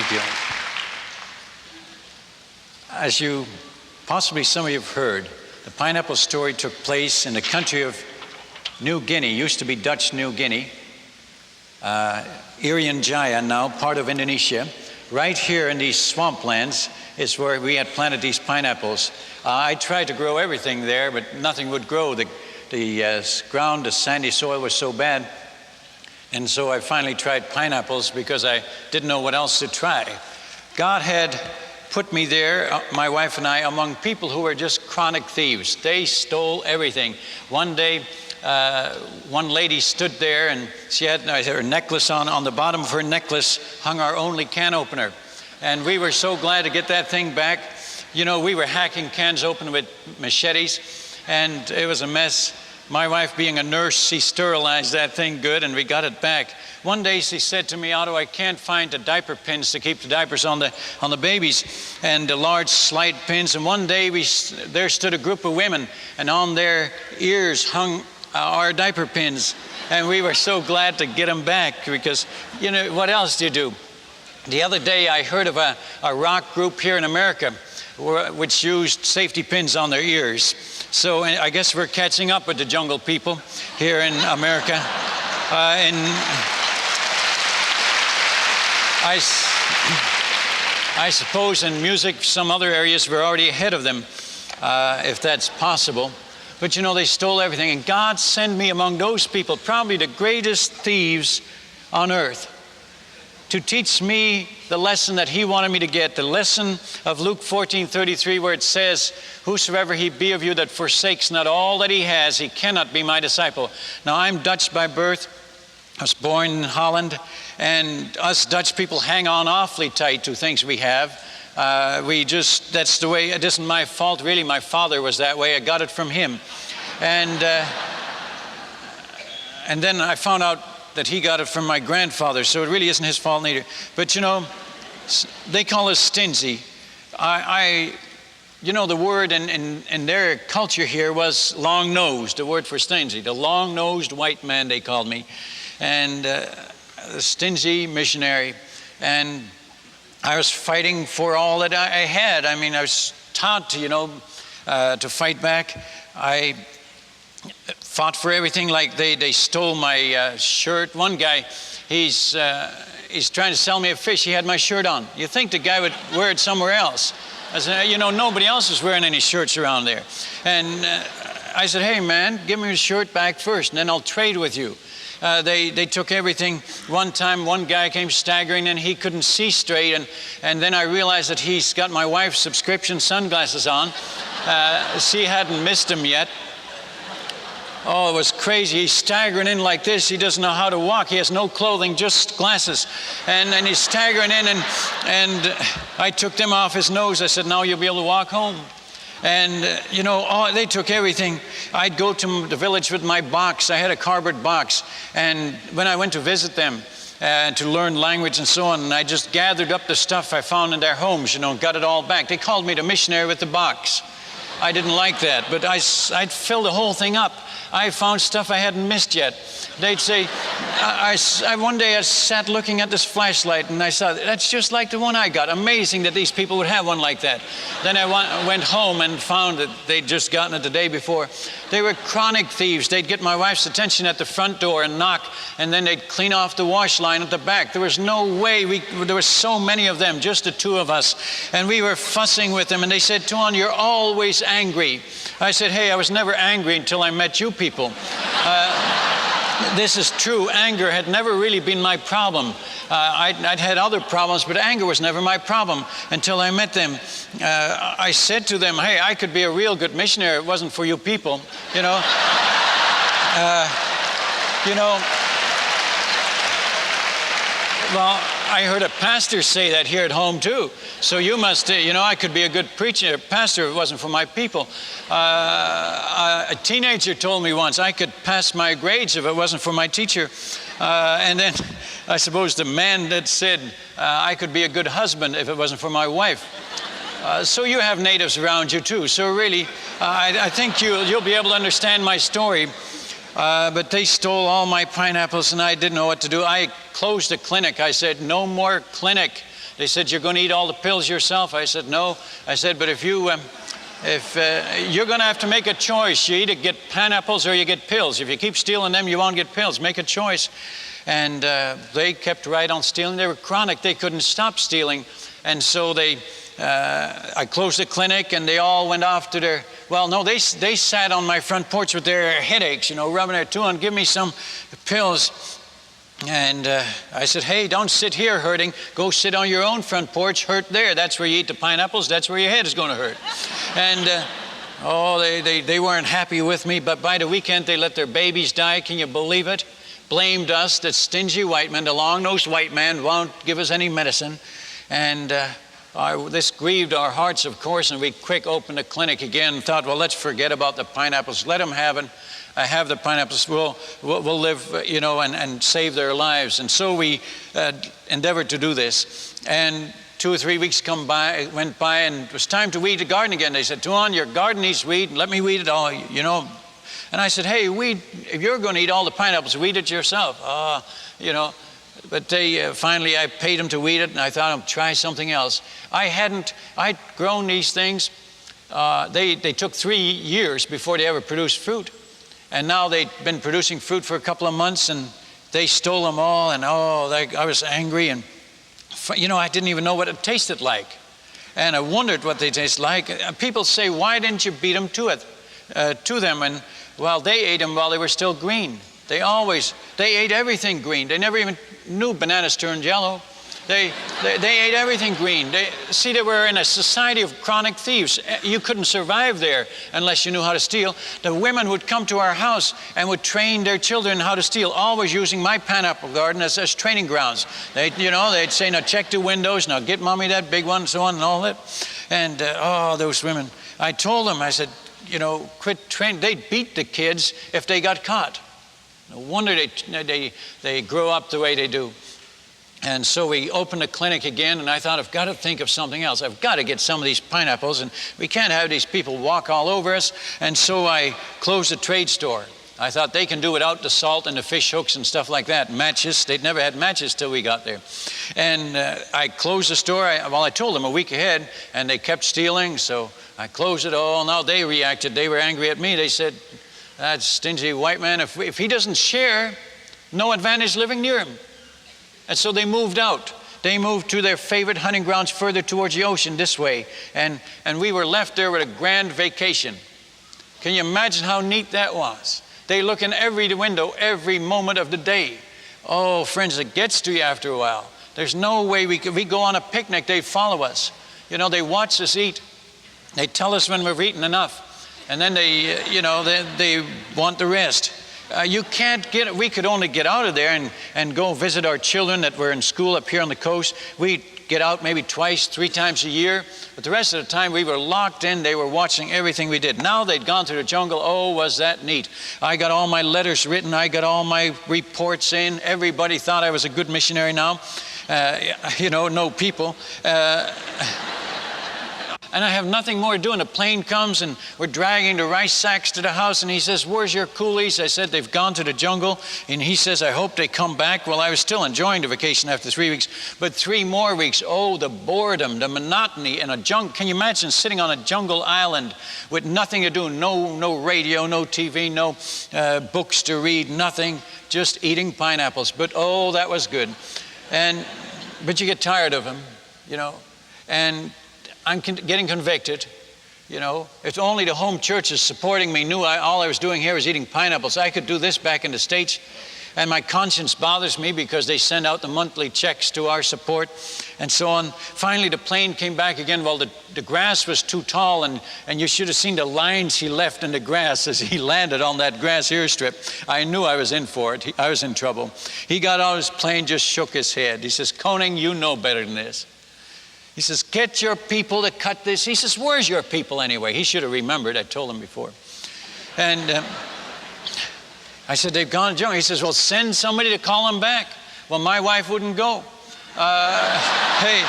Thank you. As you possibly some of you have heard, the pineapple story took place in the country of New Guinea, used to be Dutch New Guinea, Irian Jaya, now part of Indonesia. Right here in these swamplands is where we had planted these pineapples. I tried to grow everything there, but nothing would grow. The ground, the sandy soil was so bad. And so I finally tried pineapples because I didn't know what else to try. God had put me there, my wife and I, among people who were just chronic thieves. They stole everything. One day, one lady stood there and she had her necklace on the bottom of her necklace hung our only can opener. And we were so glad to get that thing back. You know, we were hacking cans open with machetes and it was a mess. My wife, being a nurse, she sterilized that thing good and we got it back. One day she said to me, Otto, I can't find the diaper pins to keep the diapers on the babies and the large slide pins. And one day there stood a group of women and on their ears hung our diaper pins. And we were so glad to get them back because, you know, what else do you do? The other day I heard of a rock group here in America which used safety pins on their ears. So I guess we're catching up with the jungle people here in America. And I suppose in music, some other areas, we're already ahead of them, if that's possible. But you know, they stole everything. And God sent me among those people, probably the greatest thieves on earth, to teach me the lesson that he wanted me to get, the lesson of Luke 14:33, where it says, whosoever he be of you that forsakes not all that he has, he cannot be my disciple. Now, I'm Dutch by birth. I was born in Holland, and us Dutch people hang on awfully tight to things we have. That's the way, it isn't my fault, really. My father was that way. I got it from him. And then I found out that he got it from my grandfather, so it really isn't his fault neither. But you know, they call us stingy. You know, the word in their culture here was long-nosed, the word for stingy. The long-nosed white man, they called me. And the stingy missionary. And I was fighting for all that I had. I mean, I was taught to, to fight back. I fought for everything. Like they stole my shirt. One guy, he's trying to sell me a fish. He had my shirt on. You think the guy would wear it somewhere else? I said, nobody else is wearing any shirts around there. And I said, hey man, give me your shirt back first, and then I'll trade with you. They took everything. One time, one guy came staggering in. He couldn't see straight, and then I realized that he's got my wife's subscription sunglasses on. She hadn't missed him yet. Oh, it was crazy. He's staggering in like this. He doesn't know how to walk. He has no clothing, just glasses. And he's staggering in, and I took them off his nose. I said, now you'll be able to walk home. And, they took everything. I'd go to the village with my box. I had a cardboard box. And when I went to visit them to learn language and so on, and I just gathered up the stuff I found in their homes, got it all back. They called me the missionary with the box. I didn't like that, but I'd fill the whole thing up. I found stuff I hadn't missed yet. They'd say, one day I sat looking at this flashlight and I saw, that's just like the one I got. Amazing that these people would have one like that. Then I went home and found that they'd just gotten it the day before. They were chronic thieves. They'd get my wife's attention at the front door and knock, and then they'd clean off the wash line at the back. There was no way, there were so many of them, just the two of us. And we were fussing with them, and they said, Tuan, you're always angry. I said, hey, I was never angry until I met you people. This is true. Anger had never really been my problem. I'd had other problems, but anger was never my problem until I met them. I said to them, hey, I could be a real good missionary if it wasn't for you people, Well, I heard a pastor say that here at home too. So you must, I could be a good pastor if it wasn't for my people. A teenager told me once I could pass my grades if it wasn't for my teacher. And then I suppose the man that said I could be a good husband if it wasn't for my wife. So you have natives around you too. So really, I think you'll be able to understand my story. But they stole all my pineapples and I didn't know what to do. I closed the clinic. I said, no more clinic. They said, you're going to eat all the pills yourself? I said, no. I said, but if you're going to have to make a choice. You either get pineapples or you get pills. If you keep stealing them, you won't get pills. Make a choice. And they kept right on stealing. They were chronic. They couldn't stop stealing. And so I closed the clinic, and they all went off to their, they sat on my front porch with their headaches, rubbing their toe and give me some pills. And I said, hey, don't sit here hurting. Go sit on your own front porch, hurt there. That's where you eat the pineapples. That's where your head is going to hurt. And they weren't happy with me. But by the weekend, they let their babies die. Can you believe it? Blamed us, that stingy white man, the long-nosed white man, won't give us any medicine. And this grieved our hearts, of course, and we quick opened the clinic again and thought, let's forget about the pineapples. Let them have it. I have the pineapples. We'll live, and save their lives. And so we endeavored to do this. And 2 or 3 weeks went by, and it was time to weed the garden again. They said, Tuan, your garden needs weed. Let me weed it all, And I said, hey, if you're going to eat all the pineapples, weed it yourself. But finally, I paid them to weed it, and I thought I'd try something else. I'd grown these things. They took 3 years before they ever produced fruit. And now they'd been producing fruit for a couple of months, and they stole them all, and I was angry. And, I didn't even know what it tasted like. And I wondered what they taste like. People say, why didn't you beat them to them? And, they ate them while they were still green. They ate everything green. They never even knew bananas turned yellow. They ate everything green. They were in a society of chronic thieves. You couldn't survive there unless you knew how to steal. The women would come to our house and would train their children how to steal, always using my pineapple garden as training grounds. They'd say, now check the windows, now get mommy that big one, so on and all that. And those women. I told them, I said, quit training. They'd beat the kids if they got caught. No wonder they grow up the way they do. And so we opened a clinic again, and I thought, I've got to think of something else. I've got to get some of these pineapples, and we can't have these people walk all over us. And so I closed the trade store. I thought they can do without the salt and the fish hooks and stuff like that. Matches, they'd never had matches till we got there. And I closed the store. I told them a week ahead, and they kept stealing, so I closed it all. Now they reacted. They were angry at me. They said, that stingy white man, if he doesn't share, no advantage living near him. And so they moved out. They moved to their favorite hunting grounds further towards the ocean this way. And we were left there with a grand vacation. Can you imagine how neat that was? They look in every window every moment of the day. Oh, friends, it gets to you after a while. There's no way we go on a picnic, they follow us. They watch us eat. They tell us when we've eaten enough. And then they want the rest. We could only get out of there and go visit our children that were in school up here on the coast. We'd get out maybe 2, 3 times a year. But the rest of the time we were locked in. They were watching everything we did. Now they'd gone to the jungle. Oh, was that neat. I got all my letters written. I got all my reports in. Everybody thought I was a good missionary now. No people. And I have nothing more to do. And a plane comes, and we're dragging the rice sacks to the house. And he says, where's your coolies? I said, they've gone to the jungle. And he says, I hope they come back. Well, I was still enjoying the vacation after 3 weeks. But 3 more weeks, the boredom, the monotony in a jungle. Can you imagine sitting on a jungle island with nothing to do? No radio, no TV, no books to read, nothing. Just eating pineapples. But that was good. But you get tired of them, And I'm getting convicted, It's only the home churches supporting me knew all I was doing here was eating pineapples. I could do this back in the States. And my conscience bothers me because they send out the monthly checks to our support and so on. Finally, the plane came back again. Well, the grass was too tall, and you should have seen the lines he left in the grass as he landed on that grass airstrip. I knew I was in for it. I was in trouble. He got out of his plane, just shook his head. He says, Koning, you know better than this. He says, get your people to cut this. He says, where's your people anyway? He should have remembered. I told him before. And I said, they've gone to the jungle. He says, well, send somebody to call them back. Well, my wife wouldn't go. Hey,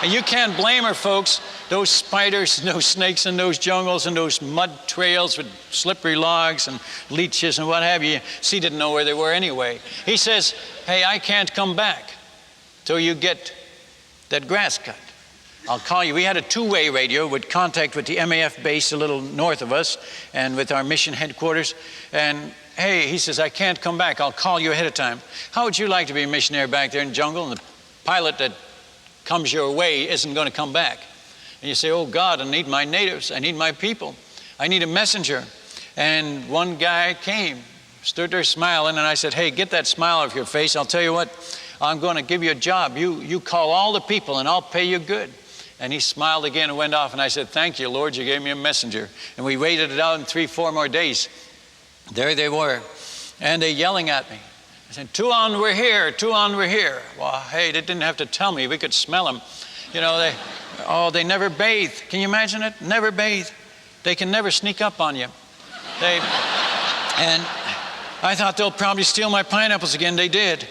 and you can't blame her, folks. Those spiders and those snakes in those jungles and those mud trails with slippery logs and leeches and what have you. She didn't know where they were anyway. He says, hey, I can't come back till you get that grass cut. I'll call you. We had a two-way radio with contact with the MAF base a little north of us and with our mission headquarters. And hey, he says, I can't come back. I'll call you ahead of time. How would you like to be a missionary back there in the jungle? And the pilot that comes your way isn't going to come back. And you say, oh God, I need my natives. I need my people. I need a messenger. And one guy came, stood there smiling, and I said, hey, get that smile off your face. I'll tell you what, I'm going to give you a job. You call all the people and I'll pay you good. And he smiled again and went off, and I said, thank you, Lord, you gave me a messenger. And we waited it out in 3-4 more days. There they were, and they yelling at me. I said, Tuan, we're here, Tuan, we're here. Well, hey, they didn't have to tell me. We could smell them. You know, they never bathe. Can you imagine it? Never bathe. They can never sneak up on you. And I thought they'll probably steal my pineapples again. They did.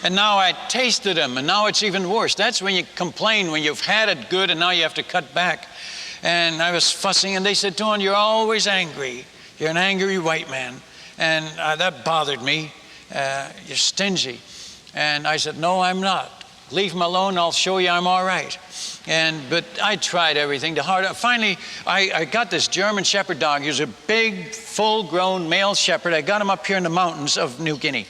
And now I tasted them, and now it's even worse. That's when you complain, when you've had it good and now you have to cut back. And I was fussing, and they said, Tuan, you're always angry. You're an angry white man. And that bothered me. You're stingy. And I said, no, I'm not. Leave him alone. I'll show you I'm all right. But I tried everything. Finally, I got this German Shepherd dog. He was a big, full-grown male shepherd. I got him up here in the mountains of New Guinea.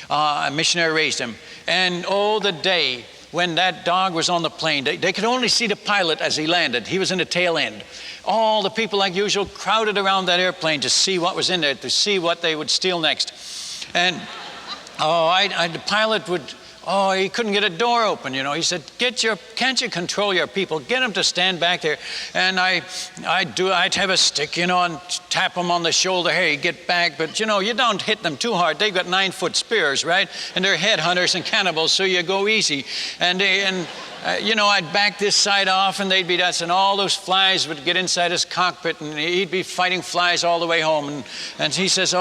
A missionary raised him. And the day when that dog was on the plane, they could only see the pilot as he landed. He was in the tail end. All the people, like usual, crowded around that airplane to see what was in there, to see what they would steal next. And the pilot would, he couldn't get a door open, you know. He said, can't you control your people? Get them to stand back there. And I'd have a stick, you know, and tap them on the shoulder. Hey, get back. But, you know, you don't hit them too hard. They've got 9-foot spears, right? And they're headhunters and cannibals, so you go easy. I'd back this side off, and they'd be nuts, and all those flies would get inside his cockpit, and he'd be fighting flies all the way home. And he says,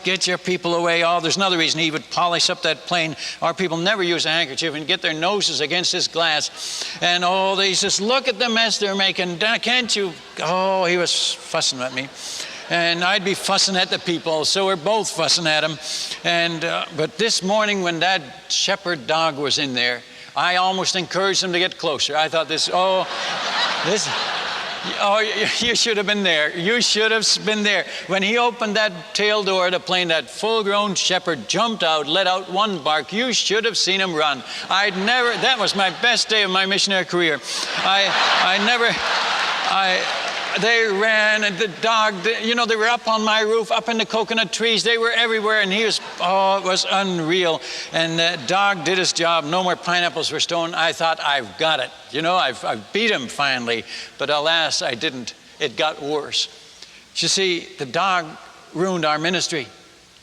get your people away. There's another reason he would polish up that plane. Our people never use a handkerchief and get their noses against this glass. And he says, look at the mess they're making. Can't you? He was fussing at me. And I'd be fussing at the people, so we're both fussing at him. But this morning when that shepherd dog was in there, I almost encouraged him to get closer. I thought you should have been there. You should have been there. When he opened that tail door of the plane, that full-grown shepherd jumped out, let out one bark. You should have seen him run. That was my best day of my missionary career. They ran, and the dog, they were up on my roof, up in the coconut trees. They were everywhere, and it was unreal. And the dog did his job. No more pineapples were stolen. I thought, I've got it. I've beat him finally. But alas, I didn't. It got worse. You see, the dog ruined our ministry.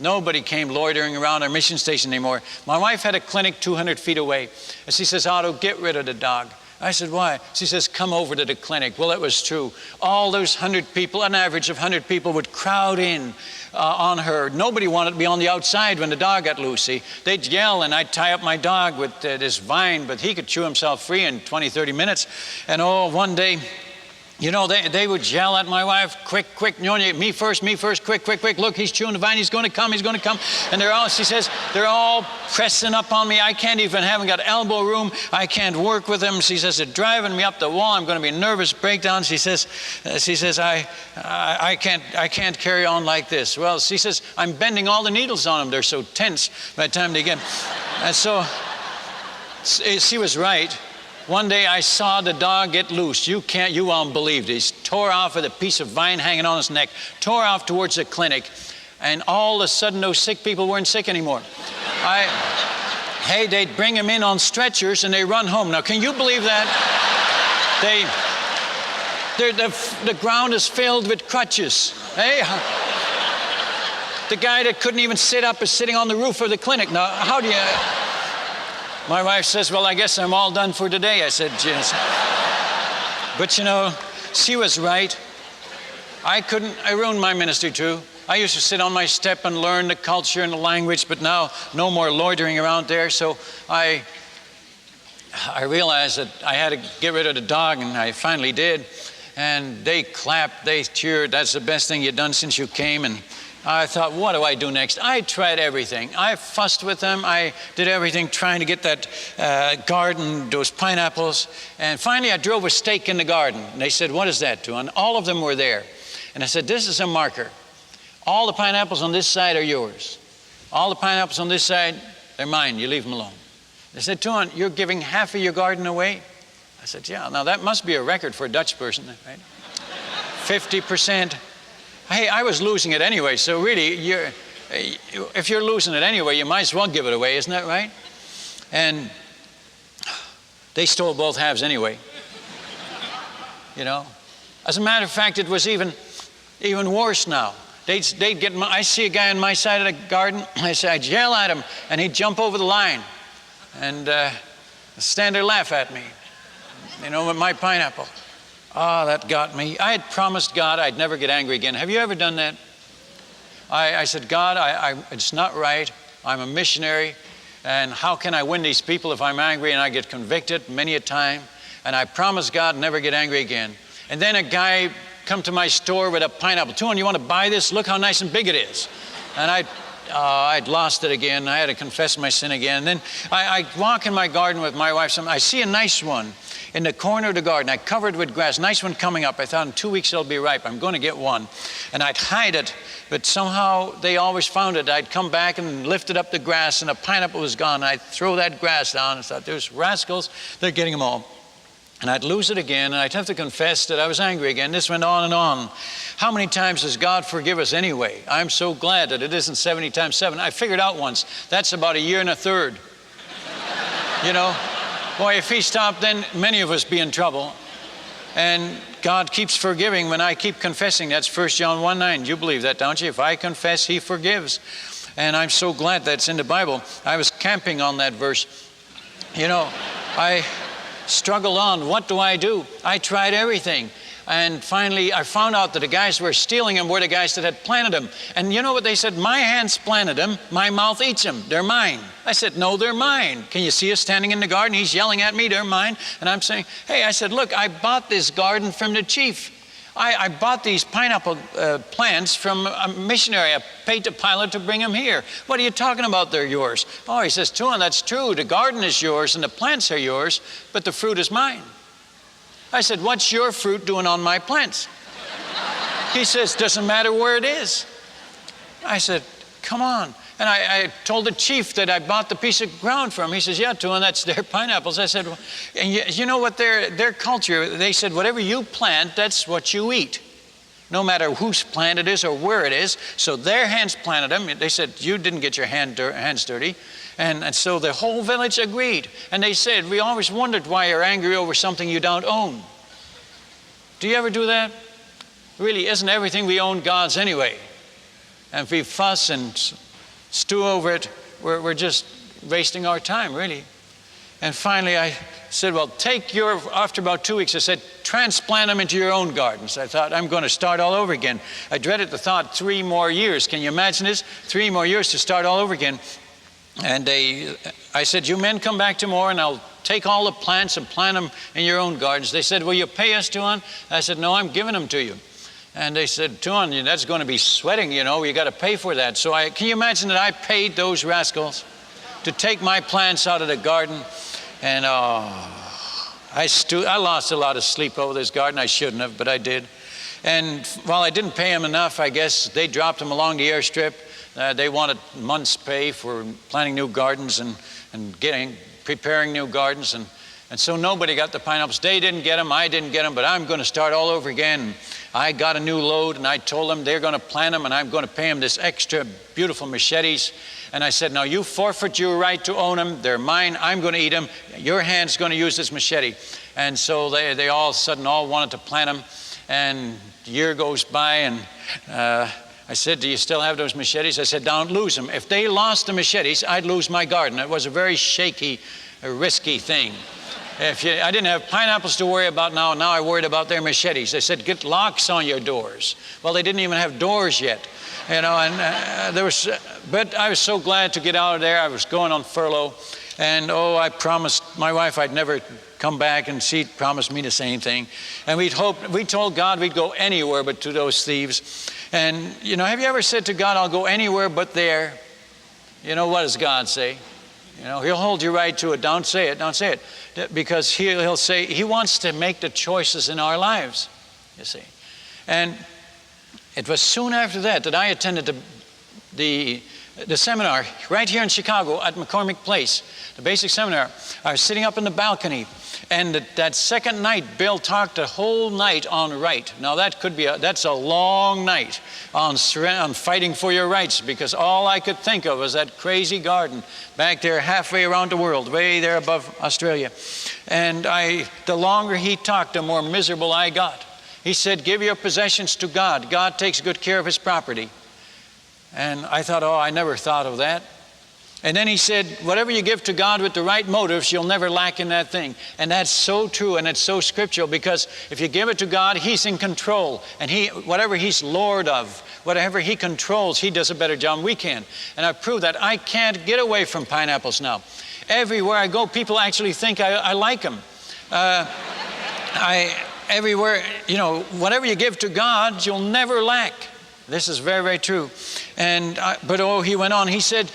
Nobody came loitering around our mission station anymore. My wife had a clinic 200 feet away. And she says, Otto, get rid of the dog. I said, why? She says, come over to the clinic. Well, it was true. All those 100 people, an average of 100 people, would crowd in on her. Nobody wanted to be on the outside when the dog got loose. They'd yell, and I'd tie up my dog with this vine, but he could chew himself free in 20, 30 minutes. And one day, they would yell at my wife, quick, me first, quick, look, he's chewing the vine, he's going to come. And she says, they're all pressing up on me. I haven't got elbow room. I can't work with them. She says, they're driving me up the wall. I'm going to be a nervous breakdown. She says, I can't carry on like this. Well, she says, I'm bending all the needles on them. They're so tense by the time they get. And so she was right. One day I saw the dog get loose. You won't believe this. Tore off with a piece of vine hanging on his neck, tore off towards the clinic, and all of a sudden those sick people weren't sick anymore. They'd bring him in on stretchers and they run home. Now, can you believe that? The ground is filled with crutches. The guy that couldn't even sit up is sitting on the roof of the clinic. Now, how do you... My wife says, well, I guess I'm all done for today. I said, yes. But she was right. I ruined my ministry too. I used to sit on my step and learn the culture and the language, but now no more loitering around there. So I realized that I had to get rid of the dog, and I finally did. And they clapped, they cheered. That's the best thing you've done since you came. And I thought, what do I do next? I tried everything. I fussed with them. I did everything trying to get that garden, those pineapples. And finally, I drove a stake in the garden. And they said, what is that, Tuan? All of them were there. And I said, this is a marker. All the pineapples on this side are yours. All the pineapples on this side, they're mine. You leave them alone. They said, Tuan, you're giving half of your garden away? I said, yeah. Now, that must be a record for a Dutch person, right? 50%. Hey, I was losing it anyway, so really, if you're losing it anyway, you might as well give it away, isn't that right? And they stole both halves anyway. You know? As a matter of fact, it was even worse now. They'd get, I see a guy on my side of the garden, I'd yell at him, and he'd jump over the line and stand there and laugh at me, you know, with my pineapple. Oh, that got me. I had promised God I'd never get angry again. Have you ever done that? I said, God, it's not right. I'm a missionary, and how can I win these people if I'm angry? And I get convicted many a time, and I promised God never get angry again. And then a guy come to my store with a pineapple. Tuan, you want to buy this? Look how nice and big it is. And I'd lost it again. I had to confess my sin again. And then I walk in my garden with my wife. I see a nice one in the corner of the garden. I covered with grass. Nice one coming up. I thought in 2 weeks it'll be ripe. I'm going to get one. And I'd hide it, but somehow they always found it. I'd come back and lifted up the grass, and the pineapple was gone. I'd throw that grass down and thought, those rascals, they're getting them all. And I'd lose it again, and I'd have to confess that I was angry again. This went on and on. How many times does God forgive us anyway? I'm so glad that it isn't 70 times 7. I figured out once, that's about 1 1/3 years. You know? Boy, if he stopped, then many of us be in trouble. And God keeps forgiving when I keep confessing. That's 1 John 1:9. You believe that, don't you? If I confess, he forgives. And I'm so glad that's in the Bible. I was camping on that verse. You know, I struggled on. What do? I tried everything. And finally, I found out that the guys who were stealing them were the guys that had planted them. And you know what they said? My hands planted them. My mouth eats them. They're mine. I said, no, they're mine. Can you see us standing in the garden? He's yelling at me. They're mine. And I'm saying, hey, I said, look, I bought this garden from the chief. I bought these pineapple plants from a missionary. I paid the pilot to bring them here. What are you talking about? They're yours. Oh, he says, Tuan, that's true. The garden is yours and the plants are yours, but the fruit is mine. I said, what's your fruit doing on my plants? He says, doesn't matter where it is. I said, come on. And I told the chief that I bought the piece of ground from. He says, yeah, Tuan, that's their pineapples. I said, well, and you know what their culture, they said, whatever you plant, that's what you eat. No matter whose plant it is or where it is. So their hands planted them. They said, you didn't get your hands dirty. And so the whole village agreed. And they said, we always wondered why you're angry over something you don't own. Do you ever do that? Really, isn't everything we own God's anyway? And if we fuss and stew over it, we're just wasting our time, really. And finally I said, well, after about 2 weeks, I said, transplant them into your own gardens. I thought, I'm going to start all over again. I dreaded the thought, 3 more years. Can you imagine this? 3 more years to start all over again. And I said, you men come back tomorrow and I'll take all the plants and plant them in your own gardens. They said, will you pay us, Tuan? I said, no, I'm giving them to you. And they said, Tuan, that's going to be sweating, you know, you got to pay for that. So can you imagine that I paid those rascals to take my plants out of the garden? And I lost a lot of sleep over this garden. I shouldn't have, but I did. And while I didn't pay them enough, I guess they dropped them along the airstrip. They wanted months' pay for planting new gardens and preparing new gardens. And so nobody got the pineapples. They didn't get them, I didn't get them, but I'm going to start all over again. I got a new load, and I told them they're going to plant them, and I'm going to pay them this extra beautiful machetes. And I said, now you forfeit your right to own them. They're mine. I'm going to eat them. Your hand's going to use this machete. And so they all of a sudden all wanted to plant them. And a year goes by, and I said, do you still have those machetes? I said, don't lose them. If they lost the machetes, I'd lose my garden. It was a very shaky, risky thing. I didn't have pineapples to worry about now. Now I worried about their machetes. They said, get locks on your doors. Well, they didn't even have doors yet. You know, and but I was so glad to get out of there. I was going on furlough. And I promised my wife I'd never come back, and she promised me the same thing. And we told God we'd go anywhere but to those thieves. And, have you ever said to God, I'll go anywhere but there? What does God say? He'll hold you right to it. Don't say it. Don't say it. Because he'll say, he wants to make the choices in our lives, you see. And it was soon after that I attended the seminar right here in Chicago at McCormick Place, the basic seminar. I was sitting up in the balcony, and that second night, Bill talked the whole night on right. Now that's a long night on fighting for your rights, because all I could think of was that crazy garden back there halfway around the world, way there above Australia. And the longer he talked, the more miserable I got. He said, give your possessions to God. God takes good care of his property. And I thought, I never thought of that. And then he said, whatever you give to God with the right motives, you'll never lack in that thing. And that's so true, and it's so scriptural, because if you give it to God, he's in control. And whatever he's Lord of, whatever he controls, he does a better job than we can. And I proved that. I can't get away from pineapples now. Everywhere I go, people actually think I like them. Everywhere, whatever you give to God, you'll never lack. This is very, very true. But he went on. He said,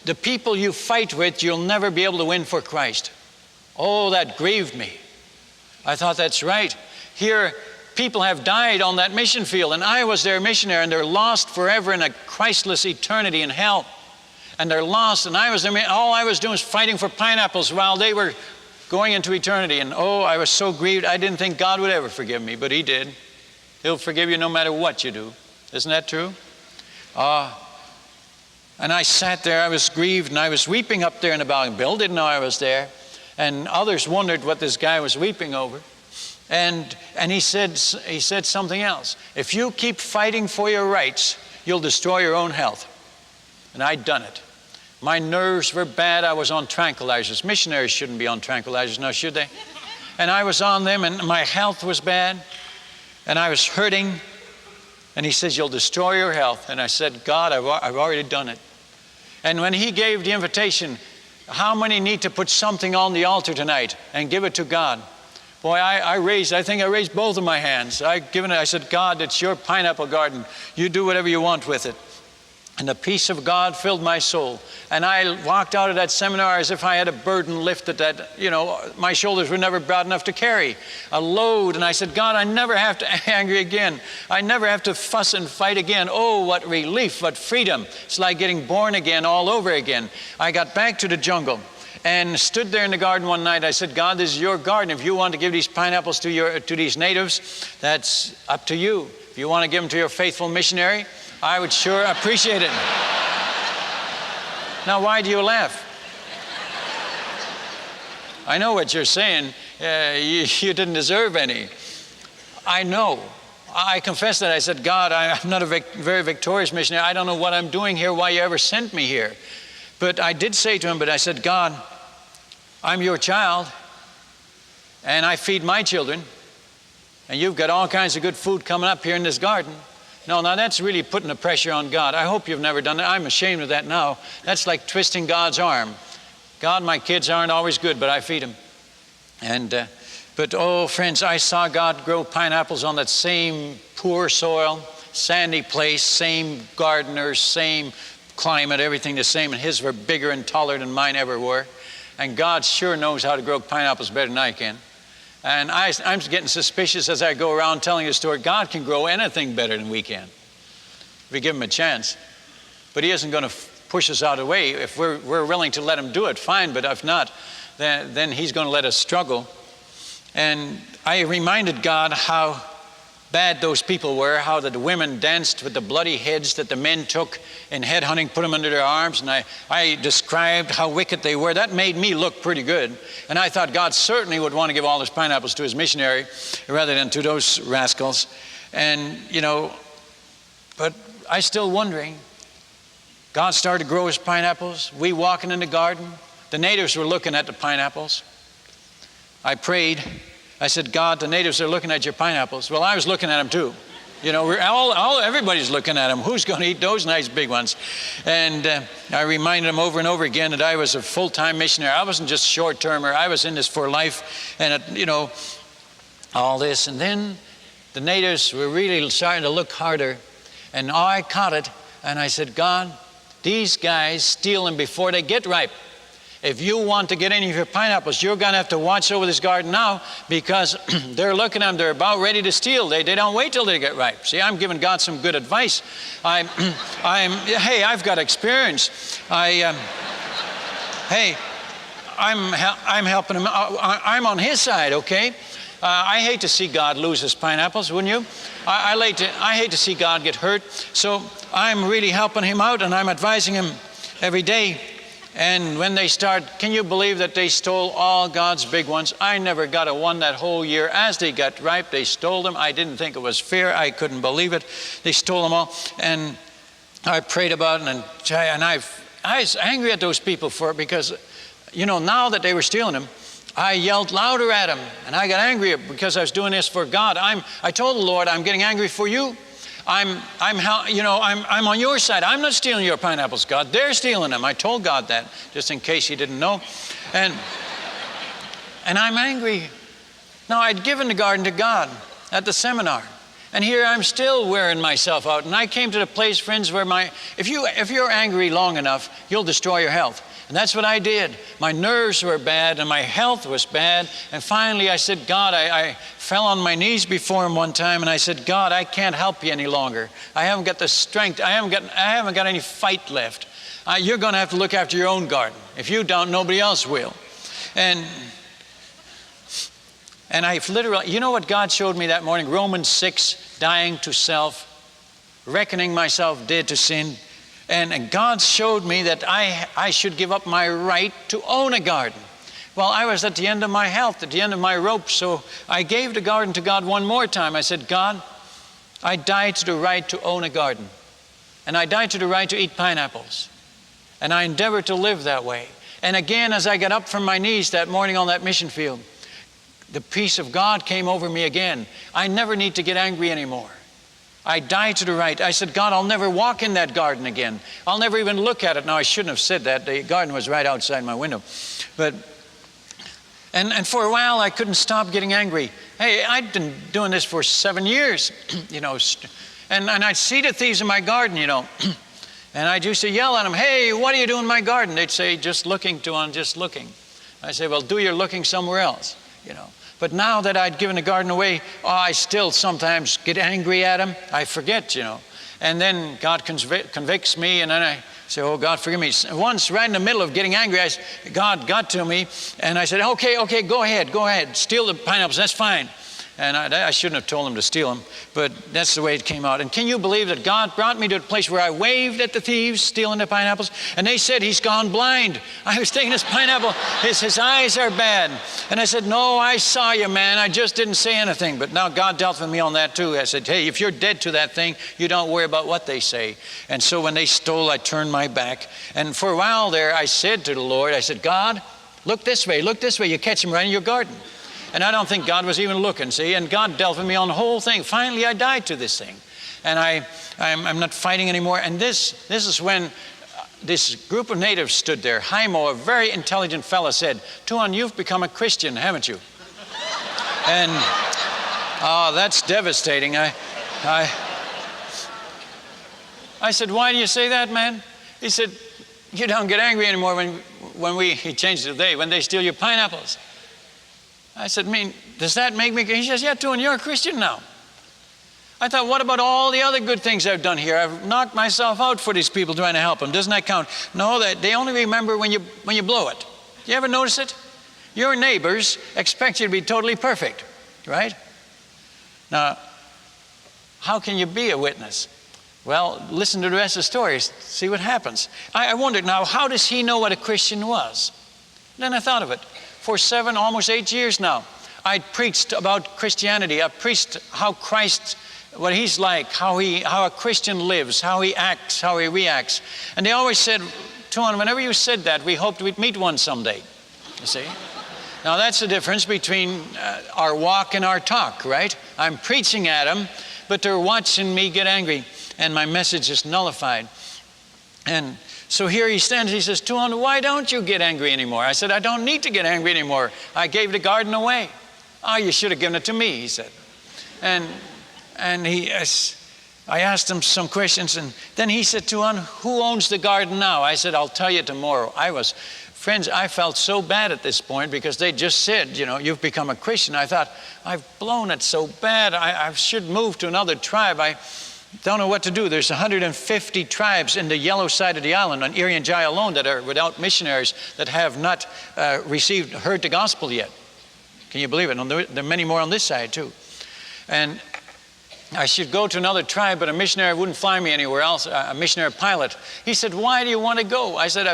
the people you fight with, you'll never be able to win for Christ. Oh, that grieved me. I thought, that's right. Here, people have died on that mission field, and I was their missionary, and they're lost forever in a Christless eternity in hell. And they're lost, and all I was doing was fighting for pineapples while they were going into eternity. And I was so grieved. I didn't think God would ever forgive me, but he did. He'll forgive you no matter what you do. Isn't that true? And I sat there, I was grieved, and I was weeping up there in the balcony. Bill didn't know I was there, and others wondered what this guy was weeping over. And he said something else. If you keep fighting for your rights, you'll destroy your own health. And I'd done it. My nerves were bad. I was on tranquilizers. Missionaries shouldn't be on tranquilizers now, should they? And I was on them, and my health was bad, and I was hurting. And he says, you'll destroy your health. And I said, God, I've already done it. And when he gave the invitation, how many need to put something on the altar tonight and give it to God? Boy, I think I raised both of my hands. I said, God, it's your pineapple garden. You do whatever you want with it. And the peace of God filled my soul. And I walked out of that seminar as if I had a burden lifted that, my shoulders were never broad enough to carry. A load. And I said, God, I never have to be angry again. I never have to fuss and fight again. Oh, what relief, what freedom. It's like getting born again all over again. I got back to the jungle and stood there in the garden one night. I said, God, this is your garden. If you want to give these pineapples to these natives, that's up to you. If you want to give them to your faithful missionary, I would sure appreciate it. Now, why do you laugh? I know what you're saying. You didn't deserve any. I know. I confess that. I said, God, I'm not a very victorious missionary. I don't know what I'm doing here, why you ever sent me here. But I did say to him, I said, God, I'm your child, and I feed my children, and you've got all kinds of good food coming up here in this garden. No, now that's really putting the pressure on God. I hope you've never done that. I'm ashamed of that now. That's like twisting God's arm. God, my kids aren't always good, but I feed them. But friends, I saw God grow pineapples on that same poor soil, sandy place, same gardeners, same climate, everything the same. And his were bigger and taller than mine ever were. And God sure knows how to grow pineapples better than I can. And I'm getting suspicious as I go around telling the story. God can grow anything better than we can if we give him a chance. But he isn't going to push us out of the way. If we're willing to let him do it, fine. But if not, then he's going to let us struggle. And I reminded God how bad those people were, how the women danced with the bloody heads that the men took in headhunting, put them under their arms, and I described how wicked they were. That made me look pretty good. And I thought God certainly would want to give all his pineapples to his missionary rather than to those rascals. And, but I still wondering. God started to grow his pineapples. We walking in the garden. The natives were looking at the pineapples. I prayed. I said, God, the natives are looking at your pineapples. Well, I was looking at them too. Everybody's looking at them. Who's going to eat those nice big ones? And I reminded them over and over again that I was a full-time missionary. I wasn't just short-termer. I was in this for life, and all this. And then the natives were really starting to look harder. And I caught it, and I said, God, these guys steal them before they get ripe. If you want to get any of your pineapples, you're going to have to watch over this garden now, because they're looking at them, they're about ready to steal. They don't wait till they get ripe. See, I'm giving God some good advice. Hey, I've got experience. I'm helping him. I'm on his side, okay? I hate to see God lose his pineapples, wouldn't you? I hate to see God get hurt. So I'm really helping him out, and I'm advising him every day. And when they start, can you believe that they stole all God's big ones? I never got a one that whole year. As they got ripe, they stole them. I didn't think it was fair. I couldn't believe it. They stole them all. And I prayed about it, and I was angry at those people for it, because, you know, now that they were stealing them, I yelled louder at them, and I got angry because I was doing this for God. I told the Lord, I'm getting angry for you. I'm on your side. I'm not stealing your pineapples, God. They're stealing them. I told God that, just in case He didn't know. And I'm angry. Now, I'd given the garden to God at the seminar, and here I'm still wearing myself out. And I came to the place, friends, where if you're angry long enough, you'll destroy your health. And that's what I did. My nerves were bad, and my health was bad. And finally I said, God, I fell on my knees before Him one time, and I said, God, I can't help you any longer. I haven't got the strength. I haven't got any fight left. You're going to have to look after your own garden. If you don't, nobody else will. And I've literally, you know what God showed me that morning? Romans 6, dying to self, reckoning myself dead to sin. And God showed me that I should give up my right to own a garden. Well, I was at the end of my health, at the end of my rope, so I gave the garden to God one more time. I said, God, I died to the right to own a garden. And I died to the right to eat pineapples. And I endeavored to live that way. And again, as I got up from my knees that morning on that mission field, the peace of God came over me again. I never need to get angry anymore. I died to the right. I said, God, I'll never walk in that garden again. I'll never even look at it. Now, I shouldn't have said that. The garden was right outside my window. And for a while, I couldn't stop getting angry. Hey, I'd been doing this for 7 years, you know, and I'd see the thieves in my garden, you know, and I used to yell at them, hey, what are you doing in my garden? They'd say, just looking, Tuan, just looking. I say, well, do your looking somewhere else, you know. But now that I'd given the garden away, I still sometimes get angry at him. I forget, you know. And then God convicts me, and then I say, oh, God, forgive me. Once, right in the middle of getting angry, God got to me, and I said, okay, go ahead. Steal the pineapples, that's fine. And I shouldn't have told him to steal them, but that's the way it came out. And can you believe that God brought me to a place where I waved at the thieves stealing the pineapples, and they said, he's gone blind. I was taking his pineapple, his eyes are bad. And I said, no, I saw you, man. I just didn't say anything. But now God dealt with me on that too. I said, hey, if you're dead to that thing, you don't worry about what they say. And so when they stole, I turned my back. And for a while there, I said to the Lord, I said, God, look this way. You catch him right in your garden. And I don't think God was even looking, see? And God dealt with me on the whole thing. Finally, I died to this thing. And I'm not fighting anymore. And this is when this group of natives stood there. Haimo, a very intelligent fellow, said, Tuan, you've become a Christian, haven't you? And, that's devastating. I said, why do you say that, man? He said, you don't get angry anymore he changed it today, when they steal your pineapples. I said, does that make me? He says, yeah, Tuan, you're a Christian now. I thought, what about all the other good things I've done here? I've knocked myself out for these people trying to help them. Doesn't that count? No, they only remember when you blow it. You ever notice it? Your neighbors expect you to be totally perfect, right? Now, how can you be a witness? Well, listen to the rest of the story. See what happens. I wondered, now, how does he know what a Christian was? Then I thought of it. For 7, almost 8 years now, I preached about Christianity. I preached how Christ, what he's like, how a Christian lives, how he acts, how he reacts. And they always said, Tuan, whenever you said that, we hoped we'd meet one someday. You see? Now that's the difference between our walk and our talk, right? I'm preaching at them, but they're watching me get angry, and my message is nullified. And so here he stands, he says, Tuan, why don't you get angry anymore? I said, I don't need to get angry anymore. I gave the garden away. Oh, you should have given it to me, he said. And I asked him some questions, and then he said, Tuan, who owns the garden now? I said, I'll tell you tomorrow. Friends, I felt so bad at this point because they just said, you've become a Christian. I thought, I've blown it so bad. I should move to another tribe. I don't know what to do. There's 150 tribes in the yellow side of the island on Irian Jaya alone that are without missionaries that have not heard the gospel yet. Can you believe it? And there are many more on this side too. And I should go to another tribe, but a missionary wouldn't fly me anywhere else, a missionary pilot. He said, why do you want to go? I said,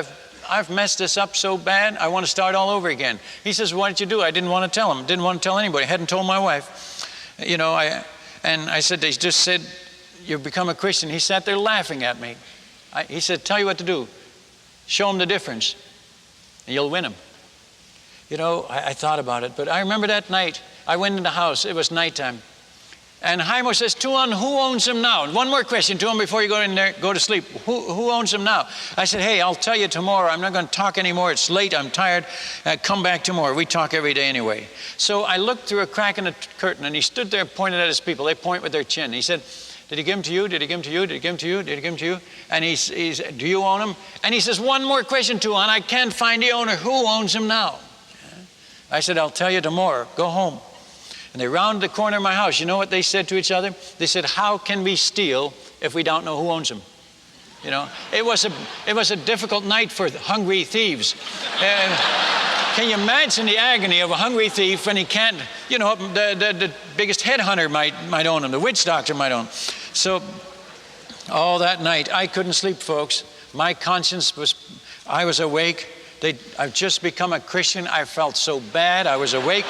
I've messed this up so bad, I want to start all over again. He says, why did you do it? I didn't want to tell him. Didn't want to tell anybody. I hadn't told my wife. And I said, they just said, you've become a Christian. He sat there laughing at me. He said, tell you what to do. Show him the difference, and you'll win him. I thought about it, but I remember that night, I went in the house. It was nighttime. And Jaimo says, Tuan, who owns him now? One more question to him before you go in there, go to sleep. Who owns him now? I said, hey, I'll tell you tomorrow. I'm not going to talk anymore. It's late. I'm tired. Come back tomorrow. We talk every day anyway. So I looked through a crack in the curtain, and he stood there pointing at his people. They point with their chin. He said, did he give him to you? Did he give him to you? Did he give him to you? Did he give him to you? And he's do you own him? And he says, one more question, Tuan. I can't find the owner. Who owns him now? I said, I'll tell you tomorrow. Go home. And they rounded the corner of my house. You know what they said to each other? They said, how can we steal if we don't know who owns them? It was a difficult night for hungry thieves. Can you imagine the agony of a hungry thief when he can't, the biggest headhunter might own him, the witch doctor might own him. So all that night, I couldn't sleep, folks. My conscience I was awake. I've just become a Christian. I felt so bad. I was awake.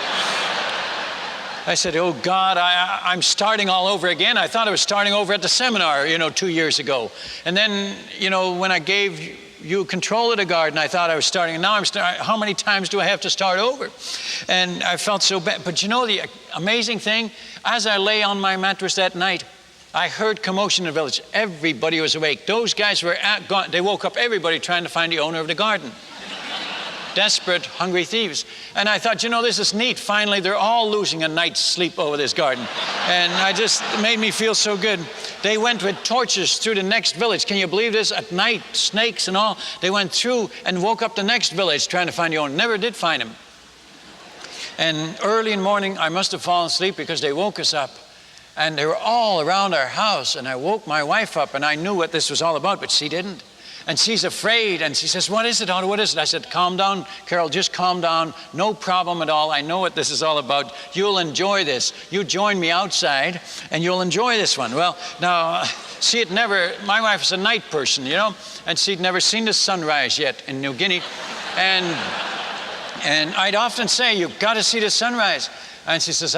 I said, oh God, I'm starting all over again. I thought I was starting over at the seminar, 2 years ago. And then, when I gave you control of the garden, I thought I was starting. And now how many times do I have to start over? And I felt so bad. But the amazing thing, as I lay on my mattress that night, I heard commotion in the village. Everybody was awake. Those guys were gone. They woke up everybody trying to find the owner of the garden. Desperate, hungry thieves. And I thought, this is neat. Finally, they're all losing a night's sleep over this garden. And it made me feel so good. They went with torches through the next village. Can you believe this? At night, snakes and all. They went through and woke up the next village trying to find the owner. Never did find him. And early in the morning, I must have fallen asleep because they woke us up. And they were all around our house. And I woke my wife up, and I knew what this was all about, but she didn't. And she's afraid, and she says, what is it, Otto? What is it? I said, calm down, Carol, just calm down. No problem at all. I know what this is all about. You'll enjoy this. You join me outside, and you'll enjoy this one. Well, now, my wife is a night person, and she'd never seen the sunrise yet in New Guinea. And I'd often say, you've got to see the sunrise. And she says,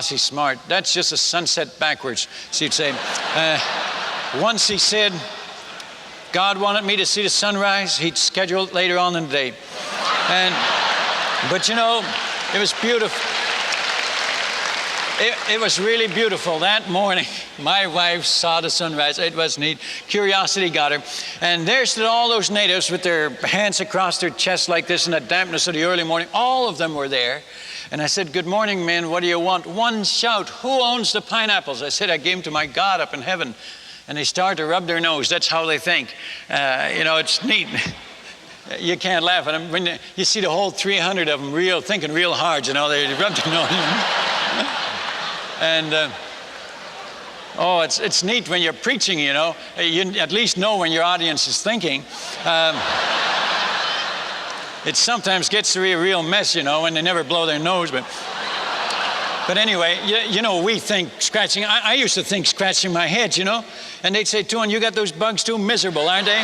she's smart. That's just a sunset backwards, she'd say. Once he said, God wanted me to see the sunrise. He'd schedule it later on in the day. But it was beautiful. It was really beautiful. That morning, my wife saw the sunrise. It was neat. Curiosity got her. And there stood all those natives with their hands across their chests like this in the dampness of the early morning. All of them were there. And I said, good morning, men. What do you want? One shout. Who owns the pineapples? I said, I gave them to my God up in heaven. And they start to rub their nose. That's how they think. It's neat. You can't laugh at them. When you see the whole 300 of them thinking real hard, they rub their nose. And, it's neat when you're preaching, you at least know when your audience is thinking. It sometimes gets to be a real mess, when they never blow their nose. But anyway, we think scratching. I used to think scratching my head, and they'd say, Tuan, you got those bugs too? Miserable, aren't they?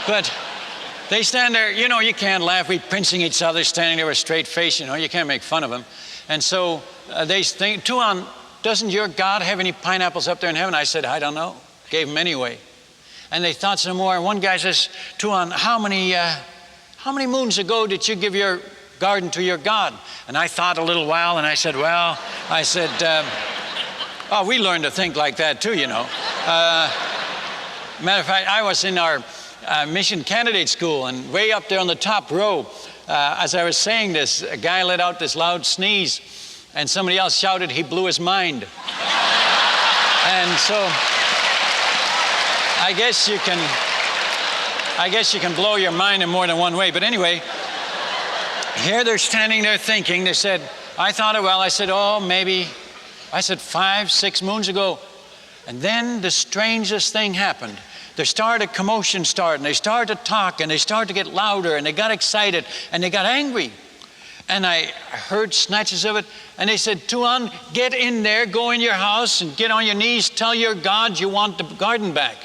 But they stand there, you can't laugh. We pinching each other, standing there with a straight face, you can't make fun of them. And so they think, Tuan, doesn't your God have any pineapples up there in heaven? I said, I don't know. Gave them anyway. And they thought some more. And one guy says, Tuan, how many moons ago did you give your garden to your God? And I thought a little while, and I said, we learned to think like that too, Matter of fact, I was in our mission candidate school, and way up there on the top row, as I was saying this, a guy let out this loud sneeze, and somebody else shouted, he blew his mind. And so I guess you can blow your mind in more than one way. But anyway, here they're standing there thinking. They said, I thought it well. I said, oh, maybe. I said 5, 6 moons ago. And then the strangest thing happened. There started a commotion and they started to talk, and they started to get louder, and they got excited, and they got angry. And I heard snatches of it, and they said, Tuan, get in there, go in your house, and get on your knees, tell your God you want the garden back.